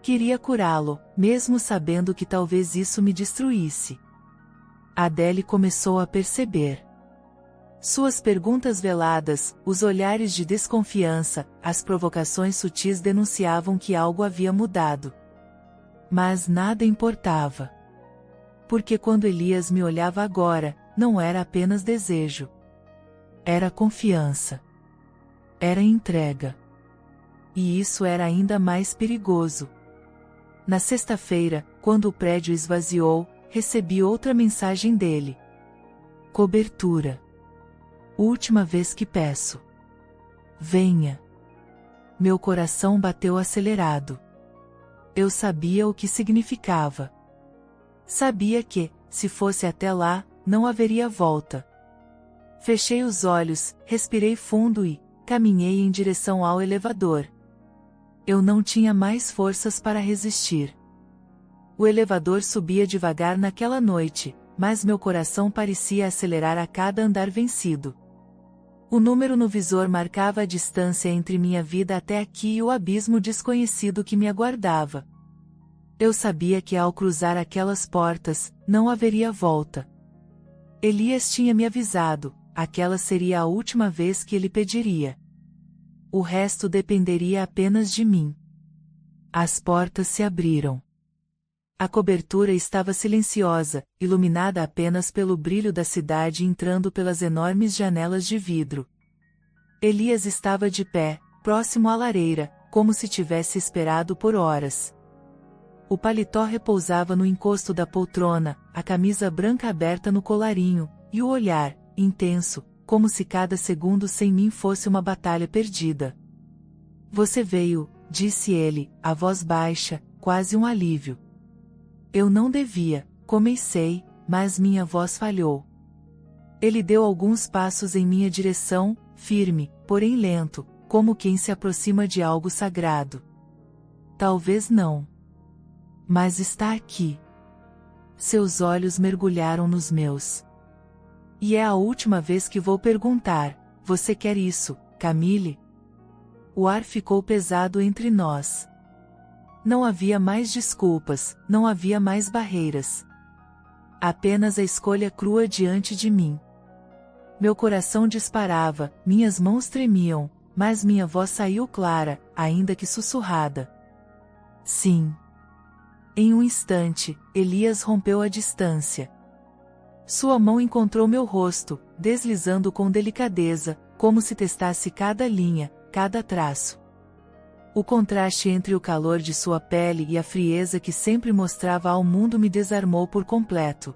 Queria curá-lo, mesmo sabendo que talvez isso me destruísse. Adele começou a perceber. Suas perguntas veladas, os olhares de desconfiança, as provocações sutis denunciavam que algo havia mudado. Mas nada importava. Porque quando Elias me olhava agora, não era apenas desejo. Era confiança. Era entrega. E isso era ainda mais perigoso. Na sexta-feira, quando o prédio esvaziou, recebi outra mensagem dele. Cobertura. Última vez que peço. Venha. Meu coração bateu acelerado. Eu sabia o que significava. Sabia que, se fosse até lá, não haveria volta. Fechei os olhos, respirei fundo e, caminhei em direção ao elevador. Eu não tinha mais forças para resistir. O elevador subia devagar naquela noite, mas meu coração parecia acelerar a cada andar vencido. O número no visor marcava a distância entre minha vida até aqui e o abismo desconhecido que me aguardava. Eu sabia que ao cruzar aquelas portas, não haveria volta. Elias tinha me avisado, aquela seria a última vez que ele pediria. O resto dependeria apenas de mim. As portas se abriram. A cobertura estava silenciosa, iluminada apenas pelo brilho da cidade entrando pelas enormes janelas de vidro. Elias estava de pé, próximo à lareira, como se tivesse esperado por horas. O paletó repousava no encosto da poltrona, a camisa branca aberta no colarinho, e o olhar, intenso, como se cada segundo sem mim fosse uma batalha perdida. Você veio, disse ele, a voz baixa, quase um alívio. Eu não devia, comecei, mas minha voz falhou. Ele deu alguns passos em minha direção, firme, porém lento, como quem se aproxima de algo sagrado. Talvez não. Mas está aqui. Seus olhos mergulharam nos meus. E é a última vez que vou perguntar, você quer isso, Camille? O ar ficou pesado entre nós. Não havia mais desculpas, não havia mais barreiras. Apenas a escolha crua diante de mim. Meu coração disparava, minhas mãos tremiam, mas minha voz saiu clara, ainda que sussurrada. Sim. Em um instante, Elias rompeu a distância. Sua mão encontrou meu rosto, deslizando com delicadeza, como se testasse cada linha, cada traço. O contraste entre o calor de sua pele e a frieza que sempre mostrava ao mundo me desarmou por completo.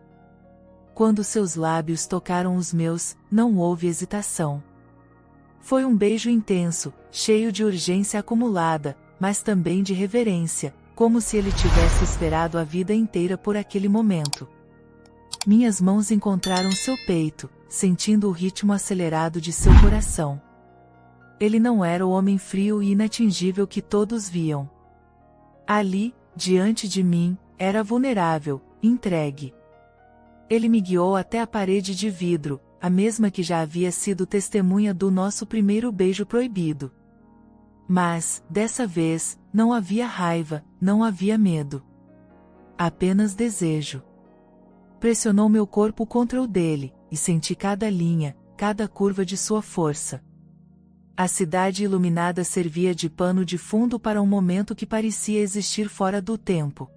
Quando seus lábios tocaram os meus, não houve hesitação. Foi um beijo intenso, cheio de urgência acumulada, mas também de reverência, como se ele tivesse esperado a vida inteira por aquele momento. Minhas mãos encontraram seu peito, sentindo o ritmo acelerado de seu coração. Ele não era o homem frio e inatingível que todos viam. Ali, diante de mim, era vulnerável, entregue. Ele me guiou até a parede de vidro, a mesma que já havia sido testemunha do nosso primeiro beijo proibido. Mas, dessa vez, não havia raiva, não havia medo. Apenas desejo. Pressionou meu corpo contra o dele, e senti cada linha, cada curva de sua força. A cidade iluminada servia de pano de fundo para um momento que parecia existir fora do tempo.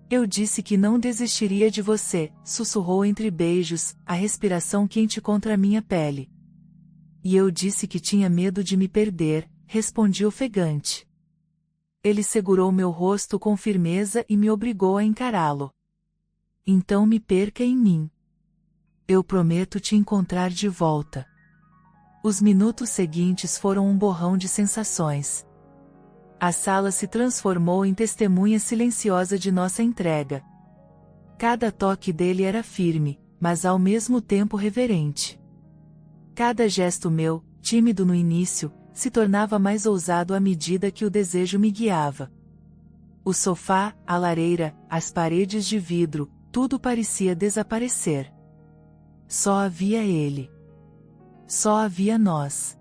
Eu disse que não desistiria de você, sussurrou entre beijos, a respiração quente contra minha pele. E eu disse que tinha medo de me perder, respondi ofegante. Ele segurou meu rosto com firmeza e me obrigou a encará-lo. Então me perca em mim. Eu prometo te encontrar de volta. Os minutos seguintes foram um borrão de sensações. A sala se transformou em testemunha silenciosa de nossa entrega. Cada toque dele era firme, mas ao mesmo tempo reverente. Cada gesto meu, tímido no início, se tornava mais ousado à medida que o desejo me guiava. O sofá, a lareira, as paredes de vidro, tudo parecia desaparecer. Só havia ele. Só havia nós.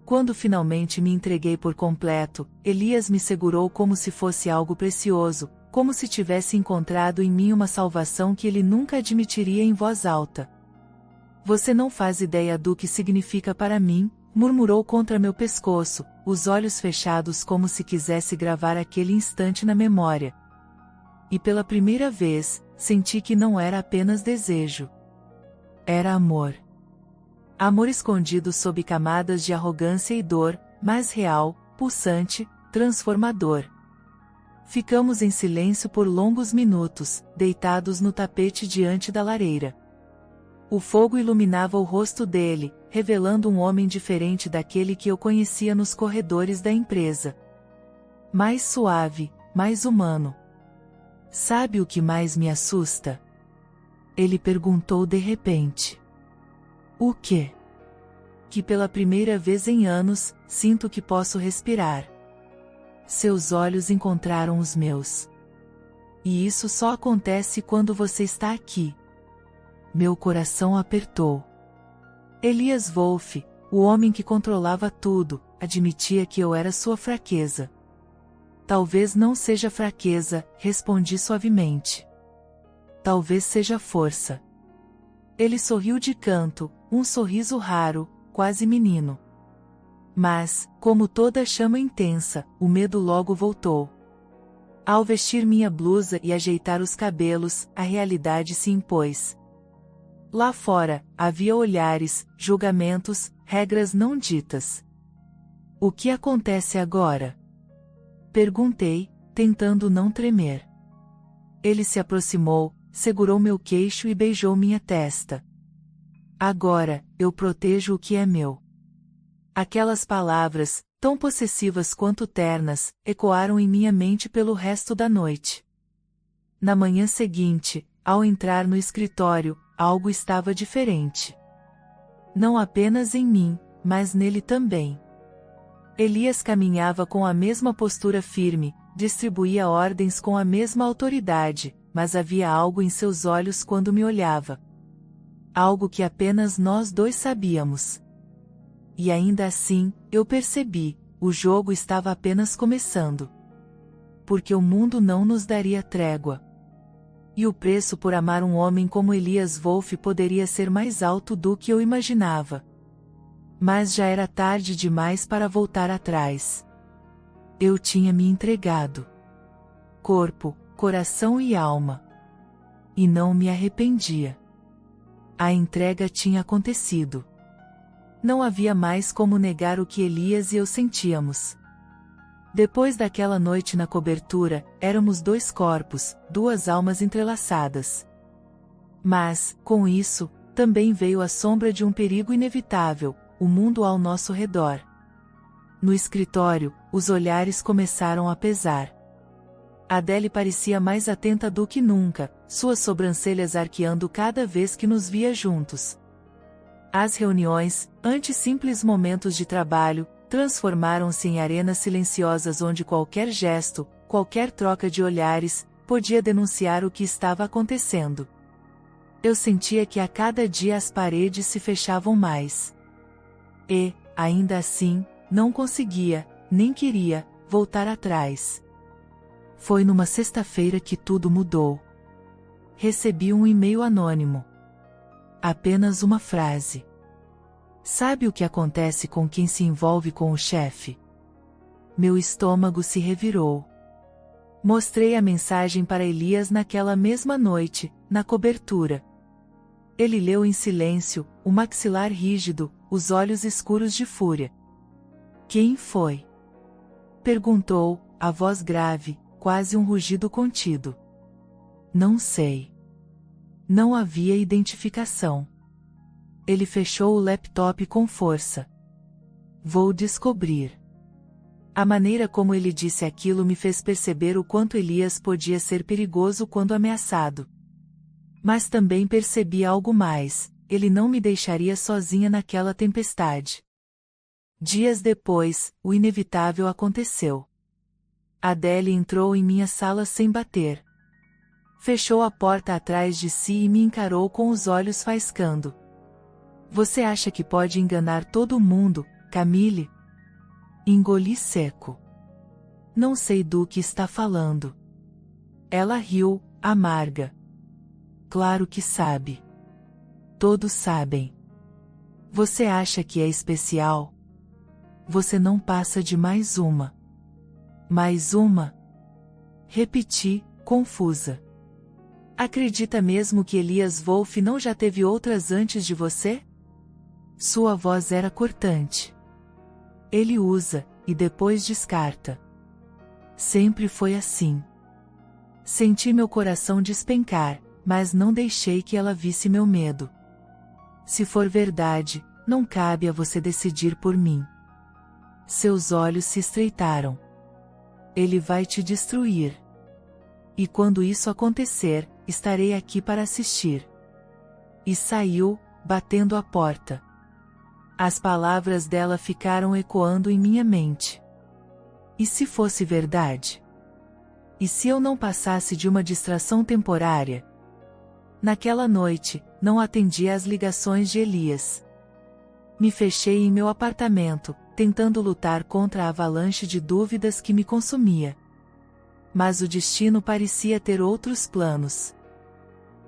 Quando finalmente me entreguei por completo, Elias me segurou como se fosse algo precioso, como se tivesse encontrado em mim uma salvação que ele nunca admitiria em voz alta. Você não faz ideia do que significa para mim, murmurou contra meu pescoço, os olhos fechados como se quisesse gravar aquele instante na memória. E pela primeira vez, senti que não era apenas desejo. Era amor. Amor escondido sob camadas de arrogância e dor, mas real, pulsante, transformador. Ficamos em silêncio por longos minutos, deitados no tapete diante da lareira. O fogo iluminava o rosto dele, revelando um homem diferente daquele que eu conhecia nos corredores da empresa. Mais suave, mais humano. Sabe o que mais me assusta? Ele perguntou de repente. O quê? que pela primeira vez em anos, sinto que posso respirar. Seus olhos encontraram os meus. E isso só acontece quando você está aqui. Meu coração apertou. Elias Wolff, o homem que controlava tudo, admitia que eu era sua fraqueza. Talvez não seja fraqueza, respondi suavemente. Talvez seja força. Ele sorriu de canto, um sorriso raro, quase menino. Mas, como toda chama intensa, o medo logo voltou. Ao vestir minha blusa e ajeitar os cabelos, a realidade se impôs. Lá fora, havia olhares, julgamentos, regras não ditas. O que acontece agora? Perguntei, tentando não tremer. Ele se aproximou, segurou meu queixo e beijou minha testa. Agora, eu protejo o que é meu. Aquelas palavras, tão possessivas quanto ternas, ecoaram em minha mente pelo resto da noite. Na manhã seguinte, ao entrar no escritório, algo estava diferente. Não apenas em mim, mas nele também. Elias caminhava com a mesma postura firme, distribuía ordens com a mesma autoridade, mas havia algo em seus olhos quando me olhava. Algo que apenas nós dois sabíamos. E ainda assim, eu percebi, o jogo estava apenas começando. Porque o mundo não nos daria trégua. E o preço por amar um homem como Elias Wolff poderia ser mais alto do que eu imaginava. Mas já era tarde demais para voltar atrás. Eu tinha me entregado. Corpo, coração e alma. E não me arrependia. A entrega tinha acontecido. Não havia mais como negar o que Elias e eu sentíamos. Depois daquela noite na cobertura, éramos dois corpos, duas almas entrelaçadas. Mas, com isso, também veio a sombra de um perigo inevitável, o mundo ao nosso redor. No escritório, os olhares começaram a pesar. Adele parecia mais atenta do que nunca, suas sobrancelhas arqueando cada vez que nos via juntos. As reuniões, antes simples momentos de trabalho, transformaram-se em arenas silenciosas onde qualquer gesto, qualquer troca de olhares, podia denunciar o que estava acontecendo. Eu sentia que a cada dia as paredes se fechavam mais. E, ainda assim, não conseguia, nem queria, voltar atrás. Foi numa sexta-feira que tudo mudou. Recebi um e-mail anônimo. Apenas uma frase. Sabe o que acontece com quem se envolve com o chefe? Meu estômago se revirou. Mostrei a mensagem para Elias naquela mesma noite, na cobertura. Ele leu em silêncio, o maxilar rígido, os olhos escuros de fúria. Quem foi? Perguntou, a voz grave, quase um rugido contido. Não sei. Não havia identificação. Ele fechou o laptop com força. Vou descobrir. A maneira como ele disse aquilo me fez perceber o quanto Elias podia ser perigoso quando ameaçado. Mas também percebi algo mais, ele não me deixaria sozinha naquela tempestade. Dias depois, o inevitável aconteceu. Adele entrou em minha sala sem bater. Fechou a porta atrás de si e me encarou com os olhos faiscando. Você acha que pode enganar todo mundo, Camille? Engoli seco. Não sei do que está falando. Ela riu, amarga. Claro que sabe. Todos sabem. Você acha que é especial? Você não passa de mais uma. Mais uma? Repeti, confusa. Acredita mesmo que Elias Wolff não já teve outras antes de você? Sua voz era cortante. Ele usa, e depois descarta. Sempre foi assim. Senti meu coração despencar, mas não deixei que ela visse meu medo. Se for verdade, não cabe a você decidir por mim. Seus olhos se estreitaram. Ele vai te destruir. E quando isso acontecer, estarei aqui para assistir. E saiu, batendo a porta. As palavras dela ficaram ecoando em minha mente. E se fosse verdade? E se eu não passasse de uma distração temporária? Naquela noite, não atendi às ligações de Elias. Me fechei em meu apartamento, tentando lutar contra a avalanche de dúvidas que me consumia. Mas o destino parecia ter outros planos.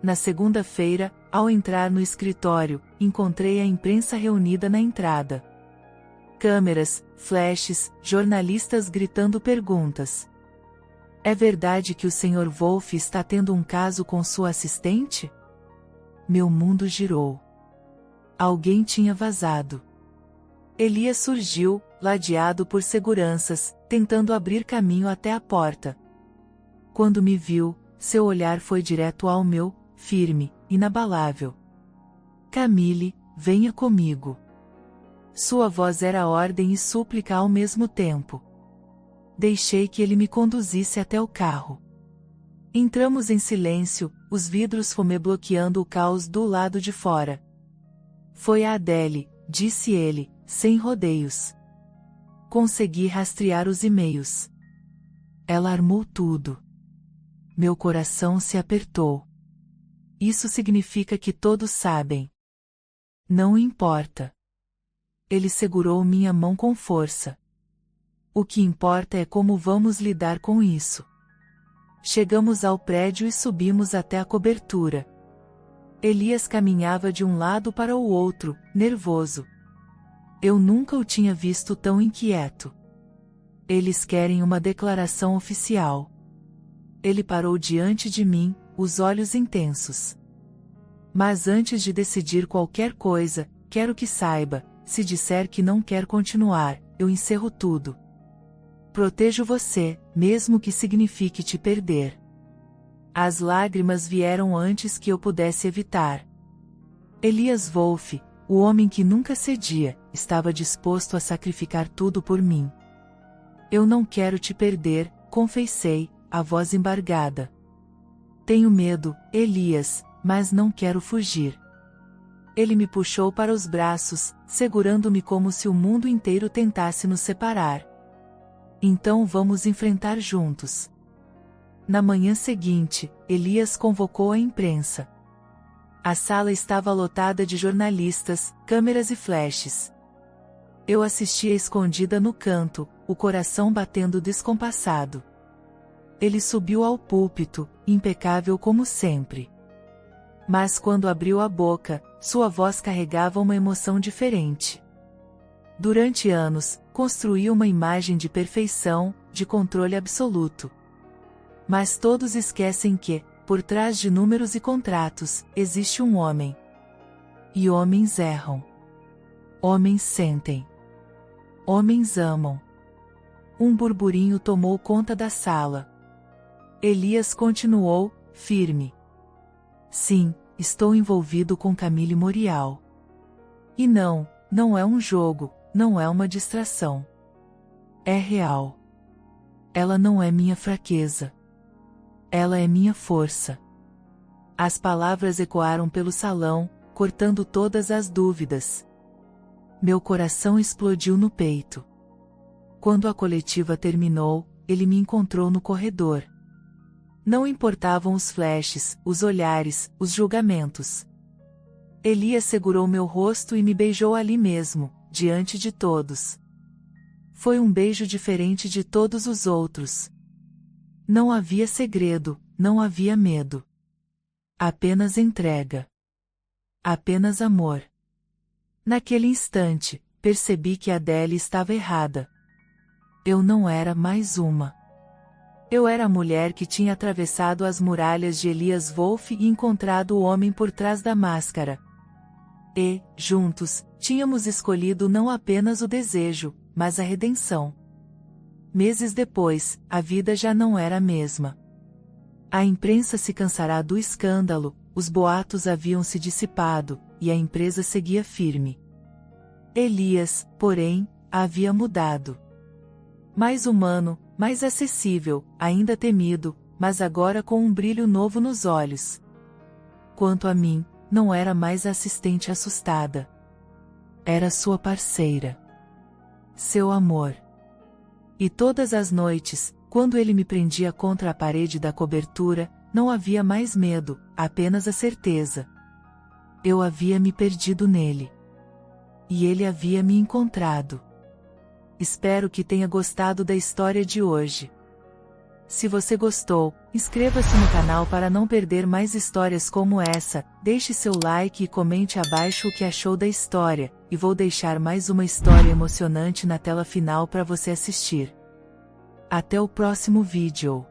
Na segunda-feira, ao entrar no escritório, encontrei a imprensa reunida na entrada. Câmeras, flashes, jornalistas gritando perguntas. É verdade que o Sr. Wolff está tendo um caso com sua assistente? Meu mundo girou. Alguém tinha vazado. Elias surgiu, ladeado por seguranças, tentando abrir caminho até a porta. Quando me viu, seu olhar foi direto ao meu, firme, inabalável. Camille, venha comigo. Sua voz era ordem e súplica ao mesmo tempo. Deixei que ele me conduzisse até o carro. Entramos em silêncio, os vidros fumê bloqueando o caos do lado de fora. Foi a Adele, disse ele, sem rodeios. Consegui rastrear os e-mails. Ela armou tudo. Meu coração se apertou. Isso significa que todos sabem. Não importa. Ele segurou minha mão com força. O que importa é como vamos lidar com isso. Chegamos ao prédio e subimos até a cobertura. Elias caminhava de um lado para o outro, nervoso. Eu nunca o tinha visto tão inquieto. Eles querem uma declaração oficial. Ele parou diante de mim, os olhos intensos. Mas antes de decidir qualquer coisa, quero que saiba, se disser que não quer continuar, eu encerro tudo. Protejo você, mesmo que signifique te perder. As lágrimas vieram antes que eu pudesse evitar. Elias Wolff, o homem que nunca cedia, estava disposto a sacrificar tudo por mim. Eu não quero te perder, confessei, a voz embargada. Tenho medo, Elias, mas não quero fugir. Ele me puxou para os braços, segurando-me como se o mundo inteiro tentasse nos separar. Então vamos enfrentar juntos. Na manhã seguinte, Elias convocou a imprensa. A sala estava lotada de jornalistas, câmeras e flashes. Eu assistia escondida no canto, o coração batendo descompassado. Ele subiu ao púlpito, impecável como sempre. Mas quando abriu a boca, sua voz carregava uma emoção diferente. Durante anos, construí uma imagem de perfeição, de controle absoluto. Mas todos esquecem que, por trás de números e contratos, existe um homem. E homens erram. Homens sentem. Homens amam. Um burburinho tomou conta da sala. Elias continuou, firme. Sim, estou envolvido com Camille Morial. E não é um jogo, não é uma distração. É real. Ela não é minha fraqueza. Ela é minha força. As palavras ecoaram pelo salão, cortando todas as dúvidas. Meu coração explodiu no peito. Quando a coletiva terminou, ele me encontrou no corredor. Não importavam os flashes, os olhares, os julgamentos. Elias segurou meu rosto e me beijou ali mesmo, diante de todos. Foi um beijo diferente de todos os outros. Não havia segredo, não havia medo. Apenas entrega. Apenas amor. Naquele instante, percebi que Adele estava errada. Eu não era mais uma. Eu era a mulher que tinha atravessado as muralhas de Elias Wolff e encontrado o homem por trás da máscara. E, juntos, tínhamos escolhido não apenas o desejo, mas a redenção. Meses depois, a vida já não era a mesma. A imprensa se cansará do escândalo, os boatos haviam se dissipado, e a empresa seguia firme. Elias, porém, havia mudado. Mais humano, mais acessível, ainda temido, mas agora com um brilho novo nos olhos. Quanto a mim, não era mais a assistente assustada. Era sua parceira. Seu amor. E todas as noites, quando ele me prendia contra a parede da cobertura, não havia mais medo, apenas a certeza. Eu havia me perdido nele. E ele havia me encontrado. Espero que tenha gostado da história de hoje. Se você gostou, inscreva-se no canal para não perder mais histórias como essa, deixe seu like e comente abaixo o que achou da história, e vou deixar mais uma história emocionante na tela final para você assistir. Até o próximo vídeo.